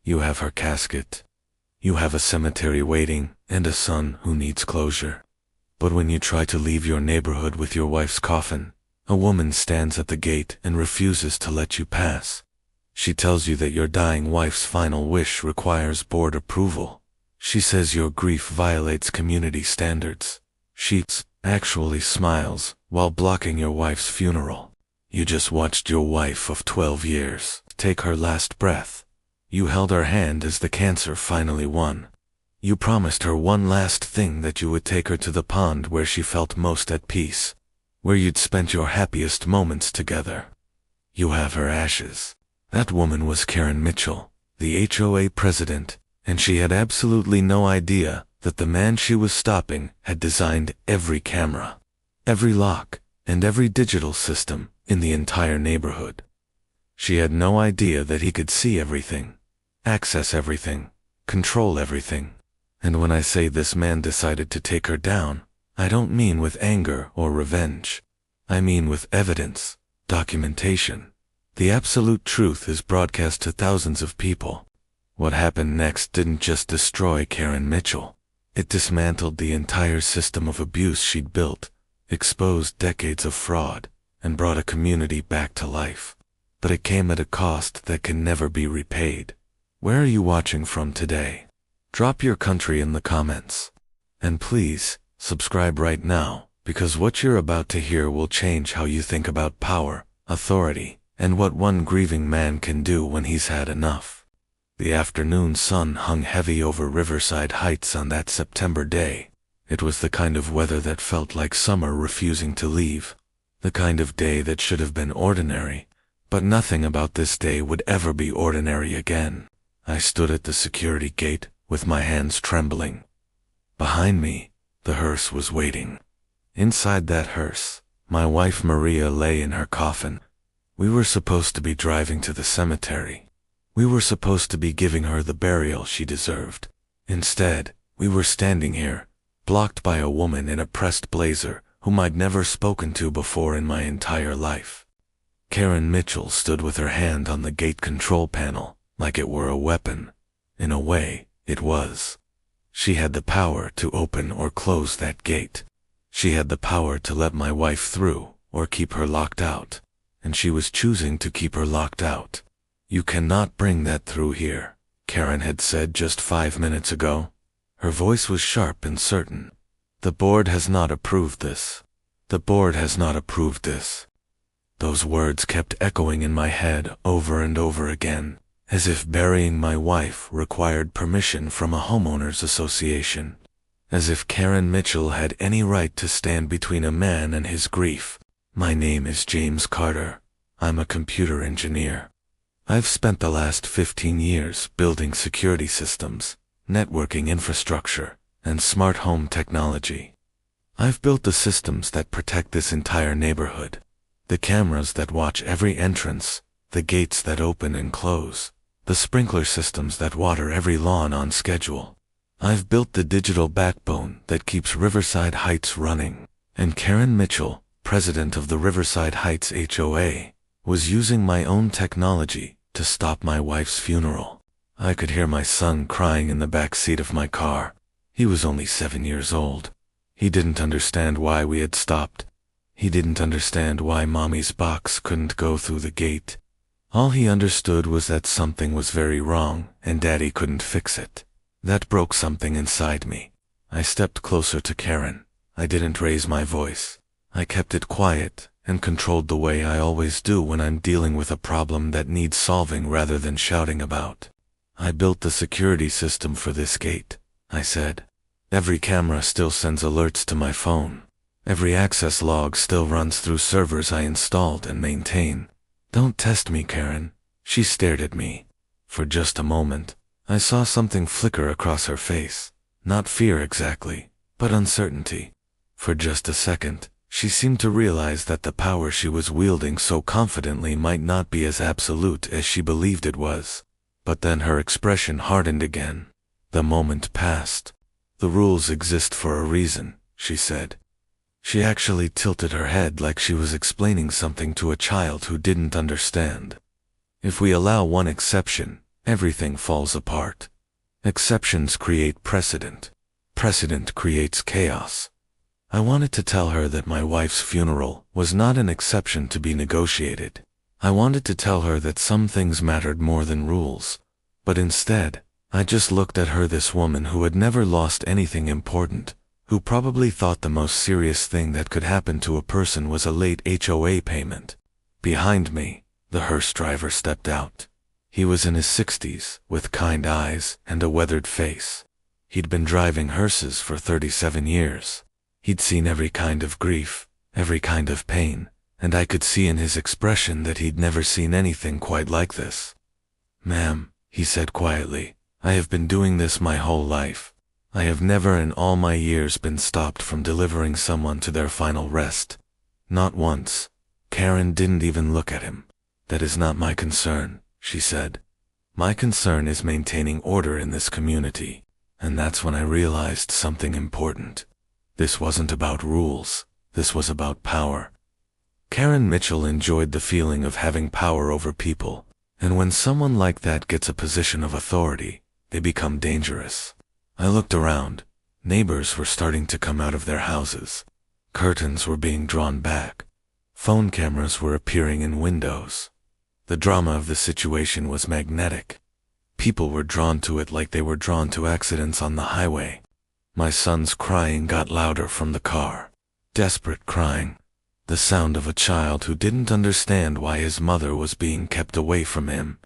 You have her casket. You have a cemetery waiting and a son who needs closure. But when you try to leave your neighborhood with your wife's coffin, a woman stands at the gate and refuses to let you pass. She tells you that your dying wife's final wish requires board approval. She says your grief violates community standards. She actually smiles while blocking your wife's funeral. You just watched your wife of 12 years take her last breath. You held her hand as the cancer finally won. You promised her one last thing, that you would take her to the pond where she felt most at peace, where you'd spent your happiest moments together. You have her ashes. That woman was Karen Mitchell, the HOA president, and she had absolutely no idea that the man she was stopping had designed every camera, every lock, and every digital system in the entire neighborhood. She had no idea that he could see everything, access everything, control everything. And when I say this man decided to take her down, I don't mean with anger or revenge. I mean with evidence, documentation. The absolute truth is broadcast to thousands of people. What happened next didn't just destroy Karen Mitchell. It dismantled the entire system of abuse she'd built, exposed decades of fraud, and brought a community back to life. But it came at a cost that can never be repaid. Where are you watching from today? Drop your country in the comments. And please, subscribe right now, because what you're about to hear will change how you think about power, authority, and what one grieving man can do when he's had enough. The afternoon sun hung heavy over Riverside Heights on that September day. It was the kind of weather that felt like summer refusing to leave. The kind of day that should have been ordinary, but nothing about this day would ever be ordinary again. I stood at the security gate, with my hands trembling. Behind me, the hearse was waiting. Inside that hearse, my wife Maria lay in her coffin. We were supposed to be driving to the cemetery. We were supposed to be giving her the burial she deserved. Instead, we were standing here, blocked by a woman in a pressed blazer whom I'd never spoken to before in my entire life. Karen Mitchell stood with her hand on the gate control panel, like it were a weapon. In a way, it was. She had the power to open or close that gate. She had the power to let my wife through or keep her locked out. And she was choosing to keep her locked out. You cannot bring that through here, Karen had said just 5 minutes ago. Her voice was sharp and certain. The board has not approved this. The board has not approved this. Those words kept echoing in my head over and over again, as if burying my wife required permission from a homeowners association, as if Karen Mitchell had any right to stand between a man and his grief. My name is James Carter. I'm a computer engineer. I've spent the last 15 years building security systems, networking infrastructure, and smart home technology. I've built the systems that protect this entire neighborhood, the cameras that watch every entrance, the gates that open and close, the sprinkler systems that water every lawn on schedule. I've built the digital backbone that keeps Riverside Heights running. And Karen Mitchell, president of the Riverside Heights HOA, was using my own technology to stop my wife's funeral. I could hear my son crying in the back seat of my car. He was only 7 years old. He didn't understand why we had stopped. He didn't understand why Mommy's box couldn't go through the gate. All he understood was that something was very wrong and Daddy couldn't fix it. That broke something inside me. I stepped closer to Karen. I didn't raise my voice. I kept it quiet and controlled the way I always do when I'm dealing with a problem that needs solving rather than shouting about. I built the security system for this gate, I said. Every camera still sends alerts to my phone. Every access log still runs through servers I installed and maintain. Don't test me, Karen. She stared at me. For just a moment, I saw something flicker across her face. Not fear exactly, but uncertainty. For just a second, she seemed to realize that the power she was wielding so confidently might not be as absolute as she believed it was. But then her expression hardened again. The moment passed. The rules exist for a reason, she said. She actually tilted her head like she was explaining something to a child who didn't understand. If we allow one exception, everything falls apart. Exceptions create precedent. Precedent creates chaos. I wanted to tell her that my wife's funeral was not an exception to be negotiated. I wanted to tell her that some things mattered more than rules. But instead, I just looked at her, this woman who had never lost anything important, who probably thought the most serious thing that could happen to a person was a late HOA payment. Behind me, the hearse driver stepped out. He was in his 60s, with kind eyes and a weathered face. He'd been driving hearses for 37 years. He'd seen every kind of grief, every kind of pain, and I could see in his expression that he'd never seen anything quite like this. "Ma'am," he said quietly, "I have been doing this my whole life. I have never in all my years been stopped from delivering someone to their final rest. Not once." Karen didn't even look at him. "That is not my concern," she said. "My concern is maintaining order in this community." And that's when I realized something important. This wasn't about rules. This was about power. Karen Mitchell enjoyed the feeling of having power over people, and when someone like that gets a position of authority, they become dangerous. I looked around. Neighbors were starting to come out of their houses. Curtains were being drawn back. Phone cameras were appearing in windows. The drama of the situation was magnetic. People were drawn to it like they were drawn to accidents on the highway. My son's crying got louder from the car. Desperate crying. The sound of a child who didn't understand why his mother was being kept away from him.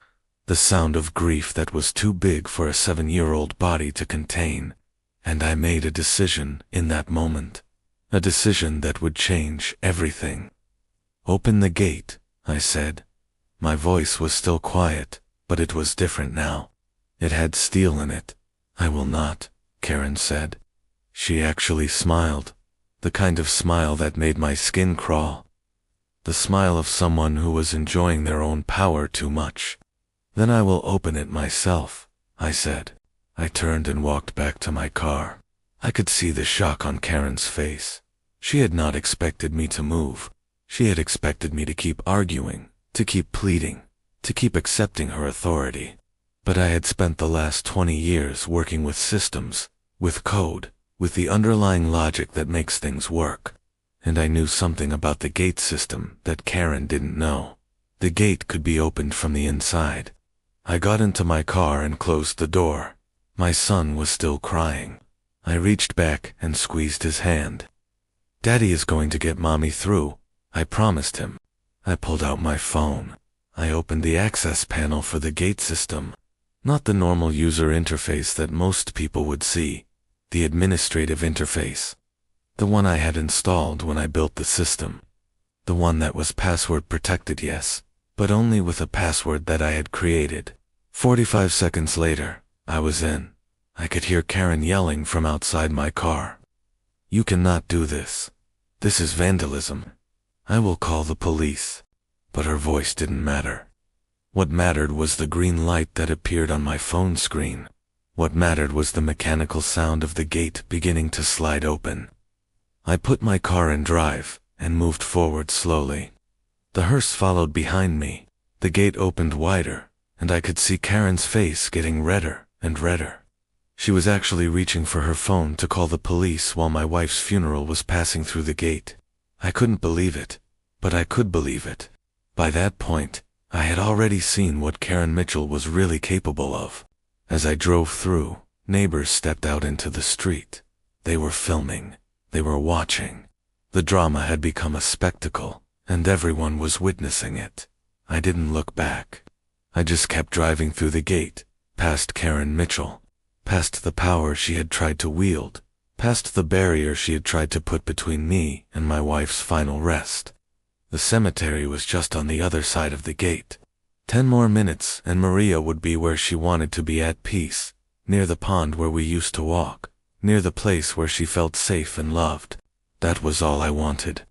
The sound of grief that was too big for a 7-year-old body to contain. And I made a decision in that moment. A decision that would change everything. "Open the gate," I said. My voice was still quiet, but it was different now. It had steel in it. "I will not," Karen said. She actually smiled. The kind of smile that made my skin crawl. The smile of someone who was enjoying their own power too much. "Then I will open it myself," I said. I turned and walked back to my car. I could see the shock on Karen's face. She had not expected me to move. She had expected me to keep arguing, to keep pleading, to keep accepting her authority. But I had spent the last 20 years working with systems, with code, with the underlying logic that makes things work. And I knew something about the gate system that Karen didn't know. The gate could be opened from the inside. I got into my car and closed the door. My son was still crying. I reached back and squeezed his hand. "Daddy is going to get Mommy through," I promised him. I pulled out my phone. I opened the access panel for the gate system. Not the normal user interface that most people would see. The administrative interface. The one I had installed when I built the system. The one that was password protected, yes, but only with a password that I had created. 45 seconds later, I was in. I could hear Karen yelling from outside my car. "You cannot do this. This is vandalism. I will call the police." But her voice didn't matter. What mattered was the green light that appeared on my phone screen. What mattered was the mechanical sound of the gate beginning to slide open. I put my car in drive and moved forward slowly. The hearse followed behind me. The gate opened wider, and I could see Karen's face getting redder and redder. She was actually reaching for her phone to call the police while my wife's funeral was passing through the gate. I couldn't believe it, but I could believe it. By that point, I had already seen what Karen Mitchell was really capable of. As I drove through, neighbors stepped out into the street. They were filming. They were watching. The drama had become a spectacle, and everyone was witnessing it. I didn't look back. I just kept driving through the gate, past Karen Mitchell, past the power she had tried to wield, past the barrier she had tried to put between me and my wife's final rest. The cemetery was just on the other side of the gate. 10 more minutes and Maria would be where she wanted to be, at peace, near the pond where we used to walk, near the place where she felt safe and loved. That was all I wanted.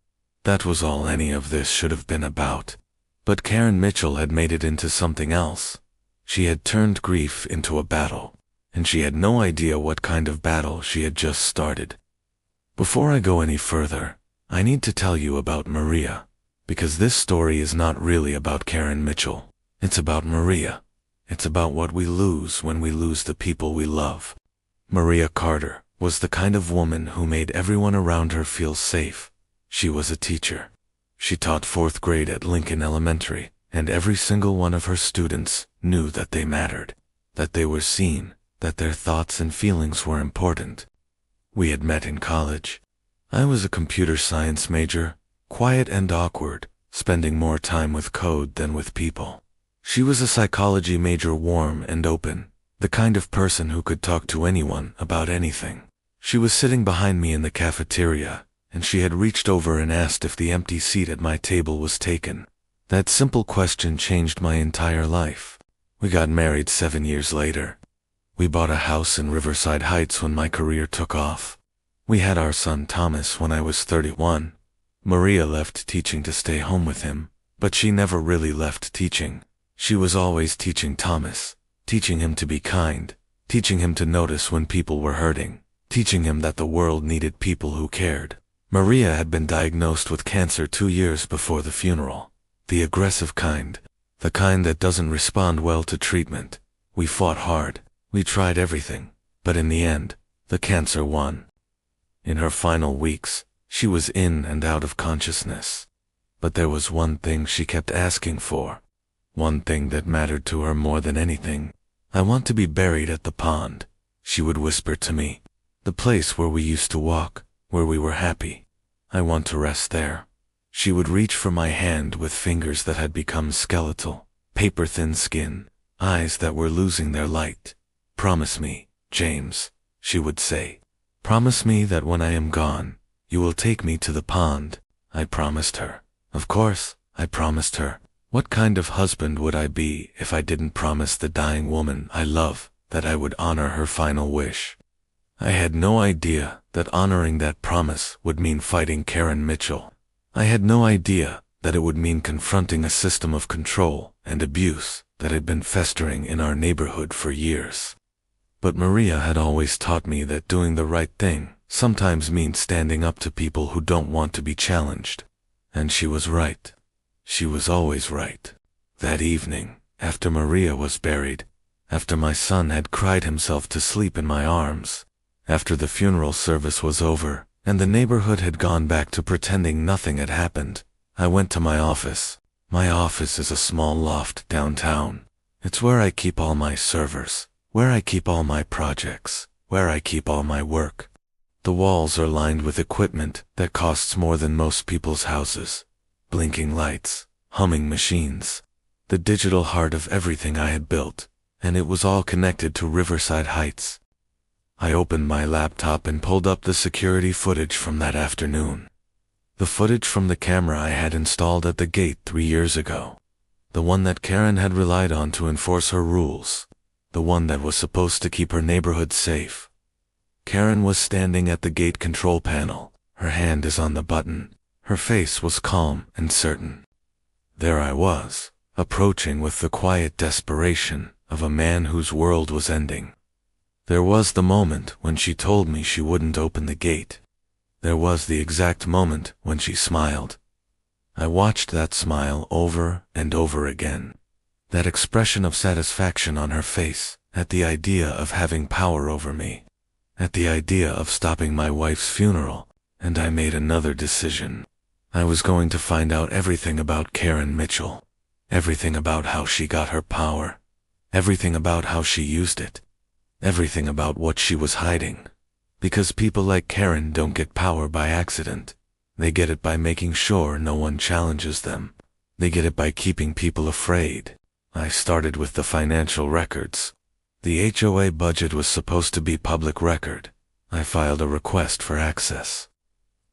That was all any of this should have been about. But Karen Mitchell had made it into something else. She had turned grief into a battle, and she had no idea what kind of battle she had just started. Before I go any further, I need to tell you about Maria, because this story is not really about Karen Mitchell. It's about Maria. It's about what we lose when we lose the people we love. Maria Carter was the kind of woman who made everyone around her feel safe. She was a teacher. She taught 4th grade at Lincoln Elementary, and every single one of her students knew that they mattered, that they were seen, that their thoughts and feelings were important. We had met in college. I was a computer science major, quiet and awkward, spending more time with code than with people. She was a psychology major, warm and open, the kind of person who could talk to anyone about anything. She was sitting behind me in the cafeteria, and she had reached over and asked if the empty seat at my table was taken. That simple question changed my entire life. We got married 7 years later. We bought a house in Riverside Heights when my career took off. We had our son Thomas when I was 31. Maria left teaching to stay home with him, but she never really left teaching. She was always teaching Thomas, teaching him to be kind, teaching him to notice when people were hurting, teaching him that the world needed people who cared. Maria had been diagnosed with cancer 2 years before the funeral. The aggressive kind, the kind that doesn't respond well to treatment. We fought hard. We tried everything, but in the end, the cancer won. In her final weeks, she was in and out of consciousness. But there was one thing she kept asking for. One thing that mattered to her more than anything. "I want to be buried at the pond," she would whisper to me. "The place where we used to walk, where we were happy. I want to rest there." She would reach for my hand with fingers that had become skeletal, paper-thin skin, eyes that were losing their light. "Promise me, James," she would say. "Promise me that when I am gone, you will take me to the pond." I promised her. Of course, I promised her. What kind of husband would I be if I didn't promise the dying woman I love that I would honor her final wish? I had no idea that honoring that promise would mean fighting Karen Mitchell. I had no idea that it would mean confronting a system of control and abuse that had been festering in our neighborhood for years. But Maria had always taught me that doing the right thing sometimes means standing up to people who don't want to be challenged. And she was right. She was always right. That evening, after Maria was buried, after my son had cried himself to sleep in my arms, after the funeral service was over, and the neighborhood had gone back to pretending nothing had happened, I went to my office. My office is a small loft downtown. It's where I keep all my servers, where I keep all my projects, where I keep all my work. The walls are lined with equipment that costs more than most people's houses. Blinking lights, humming machines, the digital heart of everything I had built, and it was all connected to Riverside Heights. I opened my laptop and pulled up the security footage from that afternoon. The footage from the camera I had installed at the gate 3 years ago. The one that Karen had relied on to enforce her rules. The one that was supposed to keep her neighborhood safe. Karen was standing at the gate control panel. Her hand is on the button. Her face was calm and certain. There I was, approaching with the quiet desperation of a man whose world was ending. There was the moment when she told me she wouldn't open the gate. There was the exact moment when she smiled. I watched that smile over and over again. That expression of satisfaction on her face at the idea of having power over me, at the idea of stopping my wife's funeral, and I made another decision. I was going to find out everything about Karen Mitchell, everything about how she got her power, everything about how she used it, everything about what she was hiding. Because people like Karen don't get power by accident. They get it by making sure no one challenges them. They get it by keeping people afraid. I started with the financial records. The HOA budget was supposed to be public record. I filed a request for access.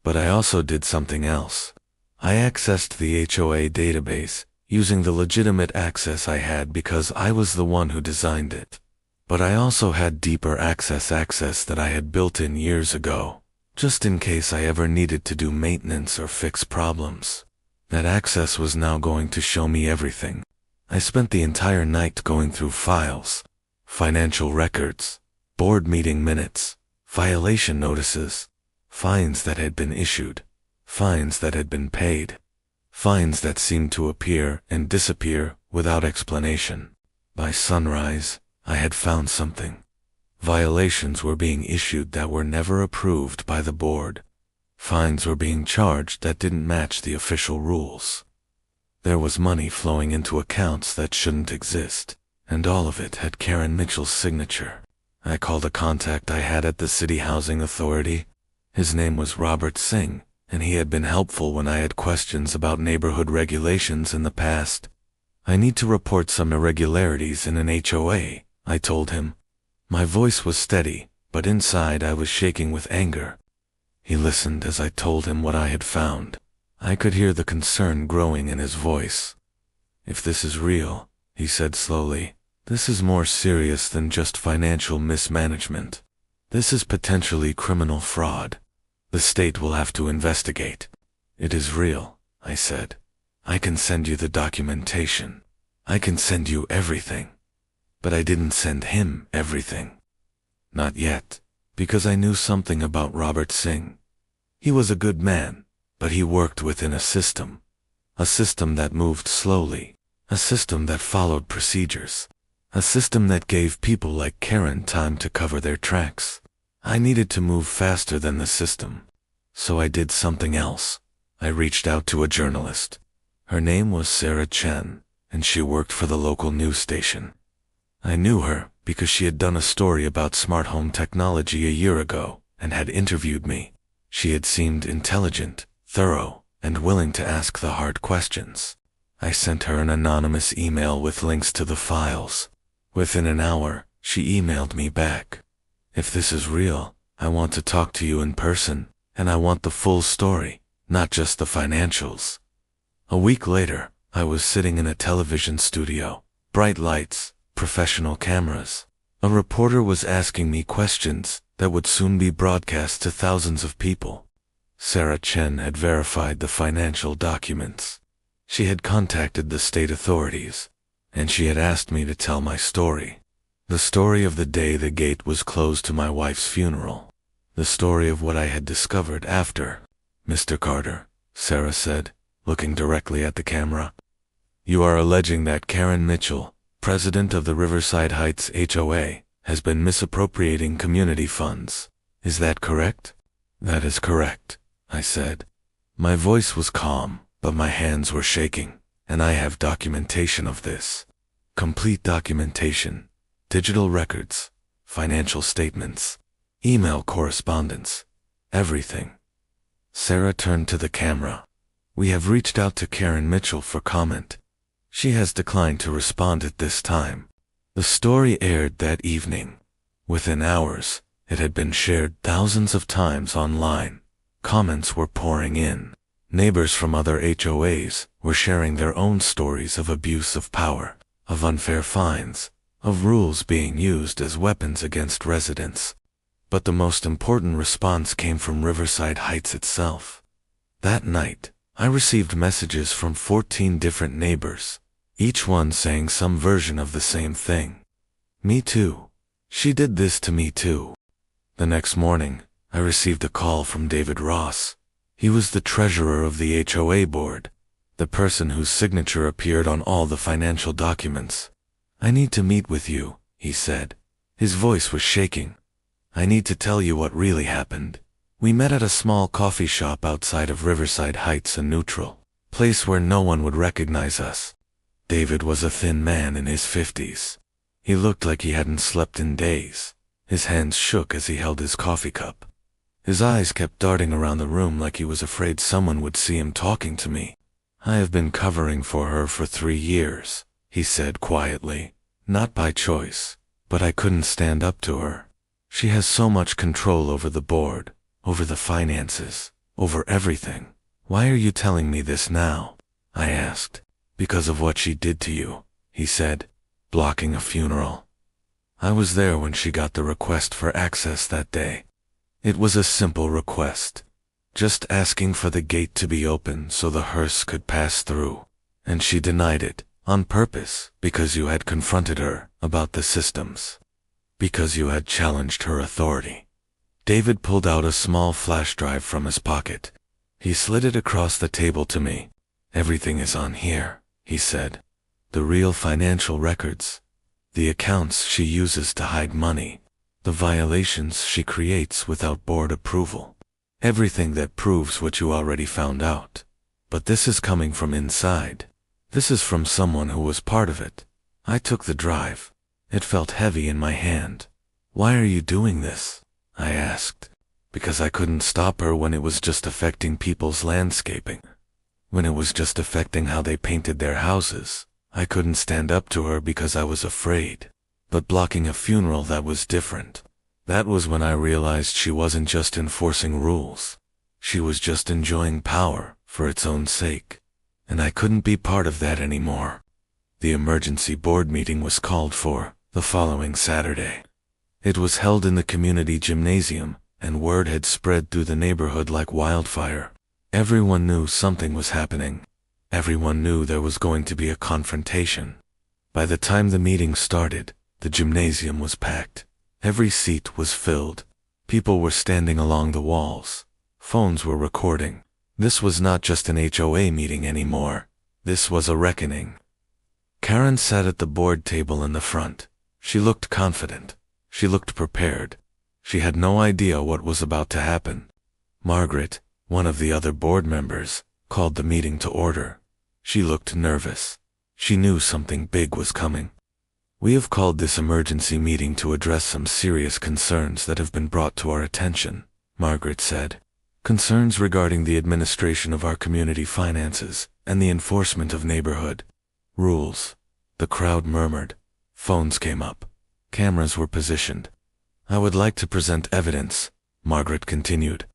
But I also did something else. I accessed the HOA database using the legitimate access I had because I was the one who designed it. But I also had deeper access that I had built in years ago, just in case I ever needed to do maintenance or fix problems. That access was now going to show me everything. I spent the entire night going through files, financial records, board meeting minutes, violation notices, fines that had been issued, fines that had been paid, fines that seemed to appear and disappear without explanation. By sunrise, I had found something. Violations were being issued that were never approved by the board. Fines were being charged that didn't match the official rules. There was money flowing into accounts that shouldn't exist, and all of it had Karen Mitchell's signature. I called a contact I had at the City Housing Authority. His name was Robert Singh, and he had been helpful when I had questions about neighborhood regulations in the past. I need to report some irregularities in an HOA, I told him. My voice was steady, but inside I was shaking with anger. He listened as I told him what I had found. I could hear the concern growing in his voice. If this is real, he said slowly, this is more serious than just financial mismanagement. This is potentially criminal fraud. The state will have to investigate. It is real, I said. I can send you the documentation. I can send you everything. But I didn't send him everything. Not yet, because I knew something about Robert Singh. He was a good man, but he worked within a system that moved slowly, a system that followed procedures, a system that gave people like Karen time to cover their tracks. I needed to move faster than the system, so I did something else. I reached out to a journalist. Her name was Sarah Chen, and she worked for the local news station. I knew her because she had done a story about smart home technology a year ago and had interviewed me. She had seemed intelligent, thorough, and willing to ask the hard questions. I sent her an anonymous email with links to the files. Within an hour, she emailed me back. If this is real, I want to talk to you in person, and I want the full story, not just the financials. A week later, I was sitting in a television studio, bright lights, professional cameras. A reporter was asking me questions that would soon be broadcast to thousands of people. Sarah Chen had verified the financial documents. She had contacted the state authorities, and she had asked me to tell my story. The story of the day the gate was closed to my wife's funeral. The story of what I had discovered after. Mr. Carter, Sarah said, looking directly at the camera. You are alleging that Karen Mitchell, president of the Riverside Heights HOA, has been misappropriating community funds. Is that correct? That is correct, I said. My voice was calm, but my hands were shaking, and I have documentation of this. Complete documentation, digital records, financial statements, email correspondence, everything. Sarah turned to the camera. We have reached out to Karen Mitchell for comment. She has declined to respond at this time. The story aired that evening. Within hours, it had been shared thousands of times online. Comments were pouring in. Neighbors from other HOAs were sharing their own stories of abuse of power, of unfair fines, of rules being used as weapons against residents. But the most important response came from Riverside Heights itself. That night, I received messages from 14 different neighbors, each one saying some version of the same thing. Me too. She did this to me too. The next morning, I received a call from David Ross. He was the treasurer of the HOA board, the person whose signature appeared on all the financial documents. I need to meet with you, he said. His voice was shaking. I need to tell you what really happened. We met at a small coffee shop outside of Riverside Heights, a neutral place where no one would recognize us. David was a thin man in his 50s. He looked like he hadn't slept in days. His hands shook as he held his coffee cup. His eyes kept darting around the room like he was afraid someone would see him talking to me. I have been covering for her for 3 years, he said quietly. Not by choice, but I couldn't stand up to her. She has so much control over the board, over the finances, over everything. Why are you telling me this now? I asked. Because of what she did to you, he said, blocking a funeral. I was there when she got the request for access that day. It was a simple request, just asking for the gate to be open so the hearse could pass through. And she denied it, on purpose, because you had confronted her about the systems. Because you had challenged her authority. David pulled out a small flash drive from his pocket. He slid it across the table to me. Everything is on here, he said. The real financial records, the accounts she uses to hide money, the violations she creates without board approval. Everything that proves what you already found out. But this is coming from inside. This is from someone who was part of it. I took the drive. It felt heavy in my hand. Why are you doing this? I asked. Because I couldn't stop her when it was just affecting people's landscaping. When it was just affecting how they painted their houses. I couldn't stand up to her because I was afraid. But blocking a funeral, that was different. That was when I realized she wasn't just enforcing rules. She was just enjoying power for its own sake. And I couldn't be part of that anymore. The emergency board meeting was called for the following Saturday. It was held in the community gymnasium, and word had spread through the neighborhood like wildfire. Everyone knew something was happening. Everyone knew there was going to be a confrontation. By the time the meeting started, the gymnasium was packed. Every seat was filled. People were standing along the walls. Phones were recording. This was not just an HOA meeting anymore. This was a reckoning. Karen sat at the board table in the front. She looked confident. She looked prepared. She had no idea what was about to happen. Margaret, one of the other board members, called the meeting to order. She looked nervous. She knew something big was coming. We have called this emergency meeting to address some serious concerns that have been brought to our attention, Margaret said. Concerns regarding the administration of our community finances and the enforcement of neighborhood rules. The crowd murmured. Phones came up. Cameras were positioned. I would like to present evidence, Margaret continued.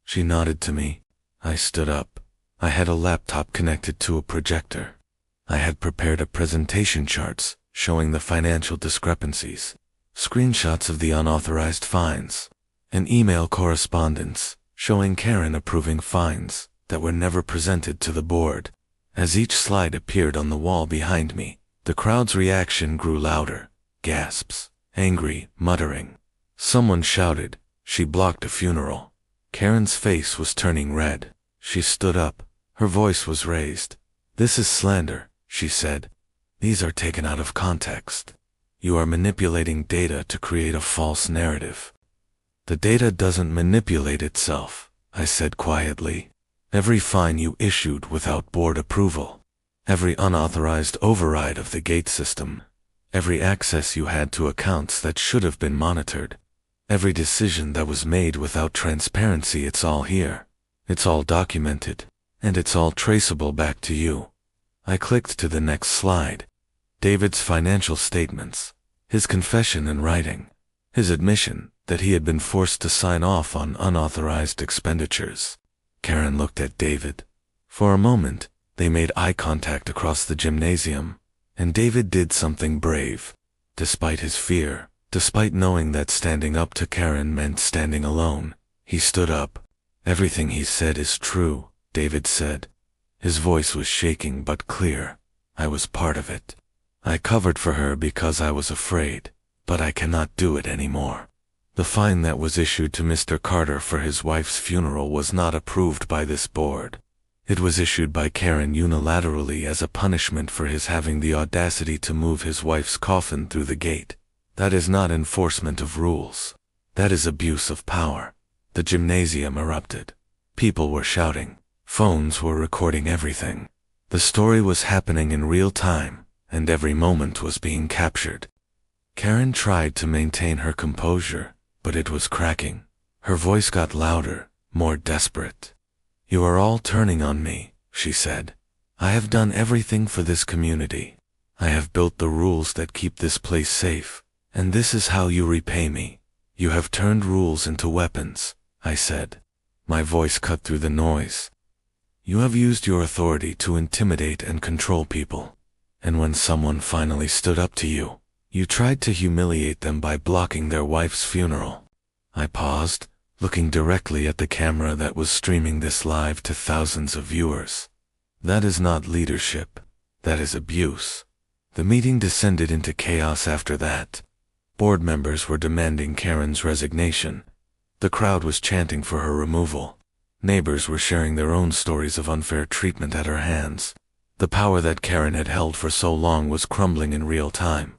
She nodded to me. I stood up. I had a laptop connected to a projector. I had prepared a presentation charts showing the financial discrepancies, screenshots of the unauthorized fines, an email correspondence showing Karen approving fines that were never presented to the board. As each slide appeared on the wall behind me, the crowd's reaction grew louder. Gasps, angry, muttering. Someone shouted, "She blocked a funeral." Karen's face was turning red. She stood up. Her voice was raised. "This is slander," she said. "These are taken out of context. You are manipulating data to create a false narrative." "The data doesn't manipulate itself," I said quietly. "Every fine you issued without board approval, every unauthorized override of the gate system, every access you had to accounts that should have been monitored, every decision that was made without transparency, it's all here. It's all documented, and it's all traceable back to you." I clicked to the next slide. David's financial statements, his confession in writing, his admission that he had been forced to sign off on unauthorized expenditures. Karen looked at David. For a moment, they made eye contact across the gymnasium, and David did something brave. Despite his fear, despite knowing that standing up to Karen meant standing alone, he stood up. "Everything he said is true," David said. His voice was shaking but clear. "I was part of it. I covered for her because I was afraid, but I cannot do it anymore." The fine that was issued to Mr. Carter for his wife's funeral was not approved by this board. It was issued by Karen unilaterally as a punishment for his having the audacity to move his wife's coffin through the gate. That is not enforcement of rules. That is abuse of power. The gymnasium erupted. People were shouting. Phones were recording everything. The story was happening in real time, and every moment was being captured. Karen tried to maintain her composure, but it was cracking. Her voice got louder, more desperate. "You are all turning on me," she said. "I have done everything for this community. I have built the rules that keep this place safe, and this is how you repay me. You have turned rules into weapons," I said. My voice cut through the noise. "You have used your authority to intimidate and control people. And when someone finally stood up to you, you tried to humiliate them by blocking their wife's funeral." I paused, looking directly at the camera that was streaming this live to thousands of viewers. That is not leadership. That is abuse. The meeting descended into chaos after that. Board members were demanding Karen's resignation. The crowd was chanting for her removal. Neighbors were sharing their own stories of unfair treatment at her hands. The power that Karen had held for so long was crumbling in real time.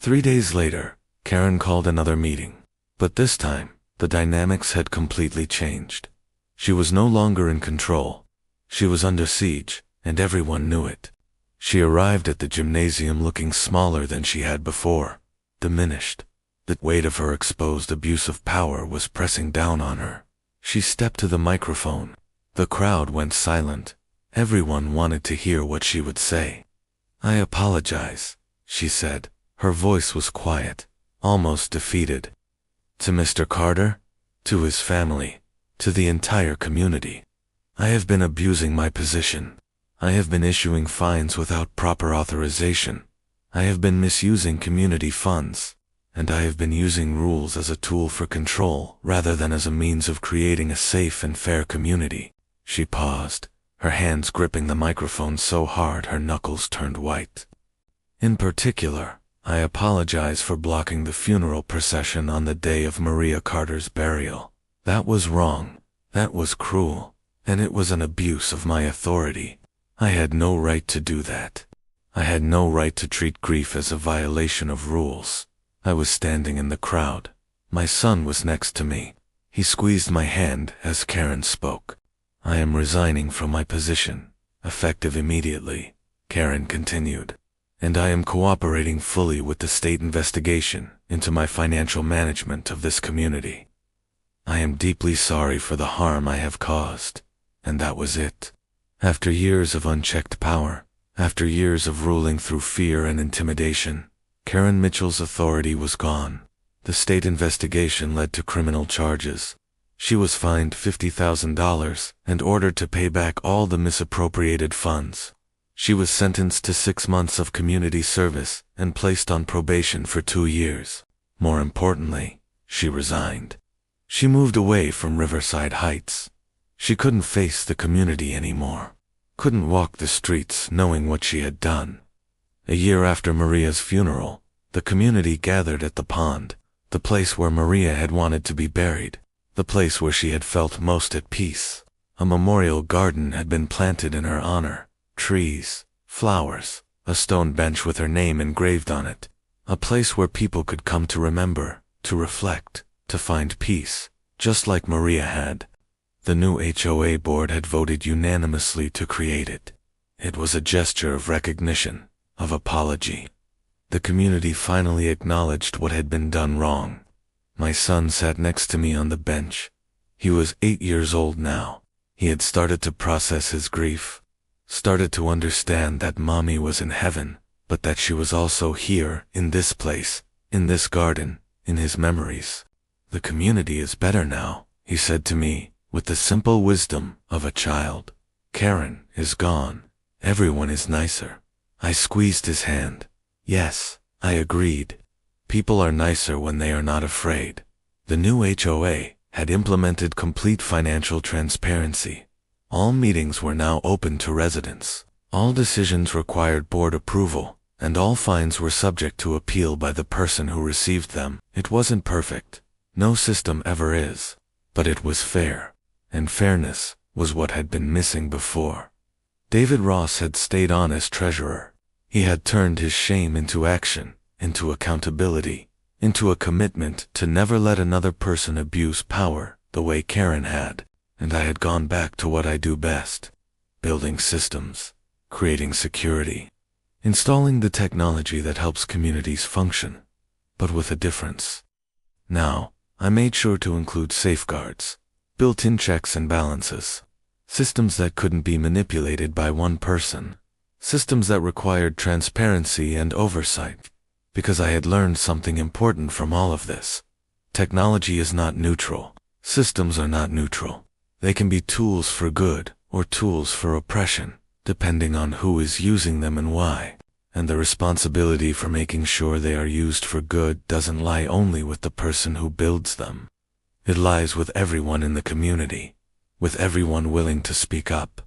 3 days later, Karen called another meeting. But this time, the dynamics had completely changed. She was no longer in control. She was under siege, and everyone knew it. She arrived at the gymnasium looking smaller than she had before, diminished. The weight of her exposed abuse of power was pressing down on her. She stepped to the microphone. The crowd went silent. Everyone wanted to hear what she would say. "I apologize," she said. Her voice was quiet, almost defeated. "To Mr. Carter, to his family, to the entire community. I have been abusing my position. I have been issuing fines without proper authorization. I have been misusing community funds, and I have been using rules as a tool for control rather than as a means of creating a safe and fair community." She paused, her hands gripping the microphone so hard her knuckles turned white. "In particular, I apologize for blocking the funeral procession on the day of Maria Carter's burial. That was wrong, that was cruel, and it was an abuse of my authority. I had no right to do that. I had no right to treat grief as a violation of rules." I was standing in the crowd. My son was next to me. He squeezed my hand as Karen spoke. "I am resigning from my position, effective immediately," Karen continued. "And I am cooperating fully with the state investigation into my financial management of this community. I am deeply sorry for the harm I have caused." And that was it. After years of unchecked power, after years of ruling through fear and intimidation, Karen Mitchell's authority was gone. The state investigation led to criminal charges. She was fined $50,000 and ordered to pay back all the misappropriated funds. She was sentenced to 6 months of community service and placed on probation for 2 years. More importantly, she resigned. She moved away from Riverside Heights. She couldn't face the community anymore, couldn't walk the streets knowing what she had done. A year after Maria's funeral, the community gathered at the pond, the place where Maria had wanted to be buried, the place where she had felt most at peace. A memorial garden had been planted in her honor, trees, flowers, a stone bench with her name engraved on it, a place where people could come to remember, to reflect, to find peace, just like Maria had. The new HOA board had voted unanimously to create it. It was a gesture of recognition, of apology. The community finally acknowledged what had been done wrong. My son sat next to me on the bench. He was 8 years old now. He had started to process his grief, started to understand that Mommy was in heaven, but that she was also here, in this place, in this garden, in his memories. "The community is better now," he said to me, with the simple wisdom of a child. "Karen is gone. Everyone is nicer." I squeezed his hand. Yes, I agreed. People are nicer when they are not afraid. The new HOA had implemented complete financial transparency. All meetings were now open to residents. All decisions required board approval, and all fines were subject to appeal by the person who received them. It wasn't perfect. No system ever is. But it was fair. And fairness was what had been missing before. David Ross had stayed on as treasurer. He had turned his shame into action, into accountability, into a commitment to never let another person abuse power the way Karen had. And I had gone back to what I do best: building systems, creating security, installing the technology that helps communities function, but with a difference. Now, I made sure to include safeguards, built-in checks and balances, systems that couldn't be manipulated by one person, systems that required transparency and oversight, because I had learned something important from all of this. Technology is not neutral. Systems are not neutral. They can be tools for good or tools for oppression, depending on who is using them and why. And the responsibility for making sure they are used for good doesn't lie only with the person who builds them. It lies with everyone in the community, with everyone willing to speak up,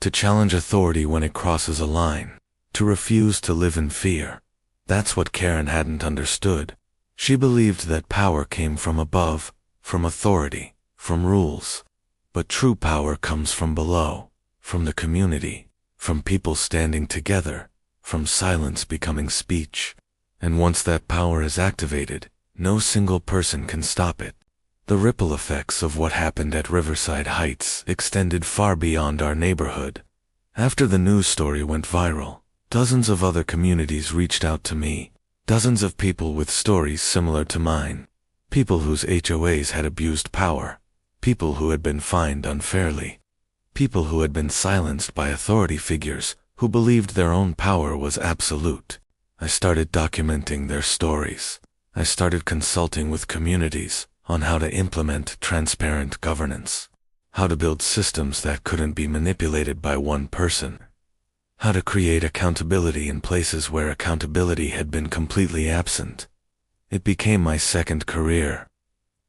to challenge authority when it crosses a line, to refuse to live in fear. That's what Karen hadn't understood. She believed that power came from above, from authority, from rules. But true power comes from below, from the community, from people standing together, from silence becoming speech. And once that power is activated, no single person can stop it. The ripple effects of what happened at Riverside Heights extended far beyond our neighborhood. After the news story went viral, dozens of other communities reached out to me. Dozens of people with stories similar to mine. People whose HOAs had abused power. People who had been fined unfairly. People who had been silenced by authority figures who believed their own power was absolute. I started documenting their stories. I started consulting with communities on how to implement transparent governance, how to build systems that couldn't be manipulated by one person, how to create accountability in places where accountability had been completely absent. It became my second career,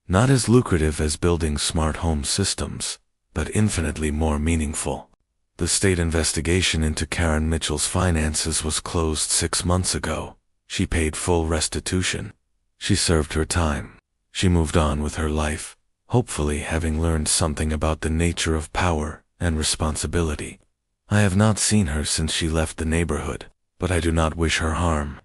not as lucrative as building smart home systems, but infinitely more meaningful. The state investigation into Karen Mitchell's finances was closed 6 months ago. She paid full restitution. She served her time. She moved on with her life, hopefully having learned something about the nature of power and responsibility. I have not seen her since she left the neighborhood, but I do not wish her harm.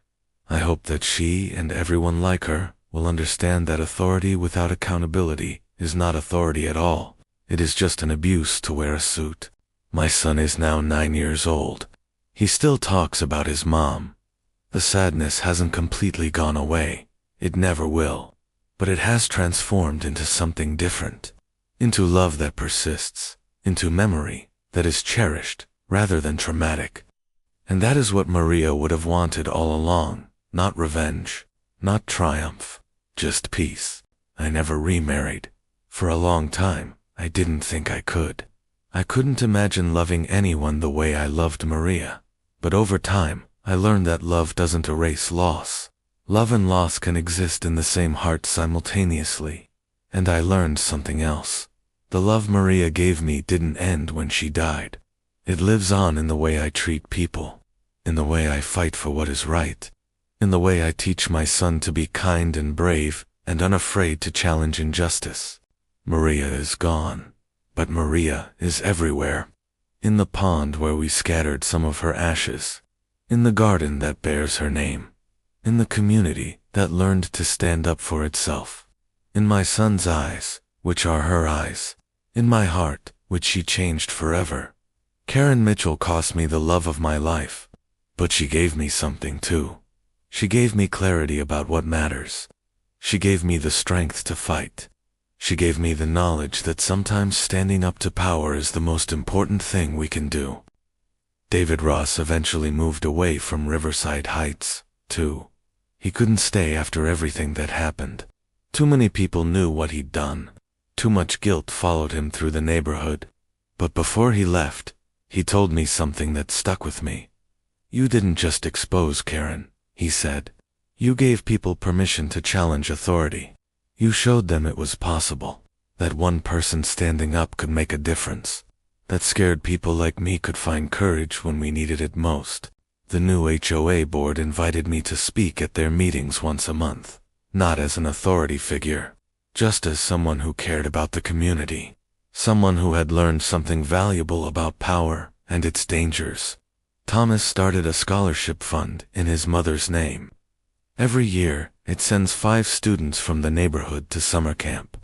I hope that she and everyone like her will understand that authority without accountability is not authority at all. It is just an abuse to wear a suit. My son is now 9 years old. He still talks about his mom. The sadness hasn't completely gone away. It never will. But it has transformed into something different, into love that persists, into memory that is cherished rather than traumatic. And that is what Maria would have wanted all along, not revenge, not triumph, just peace. I never remarried. For a long time, I didn't think I could. I couldn't imagine loving anyone the way I loved Maria. But over time, I learned that love doesn't erase loss. Love and loss can exist in the same heart simultaneously. And I learned something else. The love Maria gave me didn't end when she died. It lives on in the way I treat people, in the way I fight for what is right, in the way I teach my son to be kind and brave and unafraid to challenge injustice. Maria is gone, but Maria is everywhere. In the pond where we scattered some of her ashes, in the garden that bears her name, in the community that learned to stand up for itself, in my son's eyes, which are her eyes, in my heart, which she changed forever. Karen Mitchell cost me the love of my life, but she gave me something too. She gave me clarity about what matters. She gave me the strength to fight. She gave me the knowledge that sometimes standing up to power is the most important thing we can do. David Ross eventually moved away from Riverside Heights, too. He couldn't stay after everything that happened. Too many people knew what he'd done. Too much guilt followed him through the neighborhood. But before he left, he told me something that stuck with me. "You didn't just expose Karen," he said. "You gave people permission to challenge authority. You showed them it was possible, that one person standing up could make a difference, that scared people like me could find courage when we needed it most." The new HOA board invited me to speak at their meetings once a month, not as an authority figure, just as someone who cared about the community, someone who had learned something valuable about power and its dangers. Thomas started a scholarship fund in his mother's name. Every year, it sends 5 students from the neighborhood to summer camp.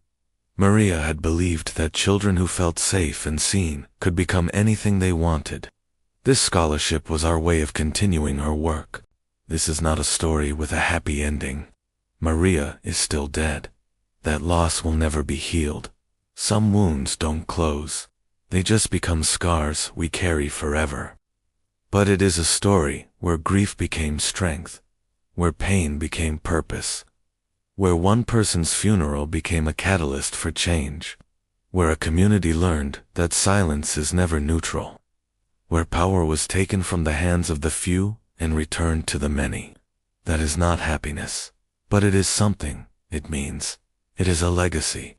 Maria had believed that children who felt safe and seen could become anything they wanted. This scholarship was our way of continuing her work. This is not a story with a happy ending. Maria is still dead. That loss will never be healed. Some wounds don't close. They just become scars we carry forever. But it is a story where grief became strength, where pain became purpose, where one person's funeral became a catalyst for change, where a community learned that silence is never neutral, where power was taken from the hands of the few and returned to the many. That is not happiness, but it is something. It means it is a legacy.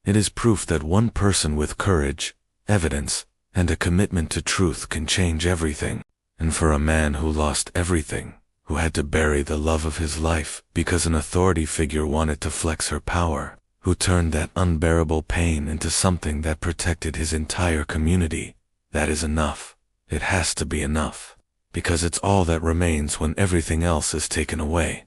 It is proof that one person with courage, evidence, and a commitment to truth can change everything. And for a man who lost everything, who had to bury the love of his life because an authority figure wanted to flex her power, who turned that unbearable pain into something that protected his entire community, that is enough. It has to be enough, because it's all that remains when everything else is taken away.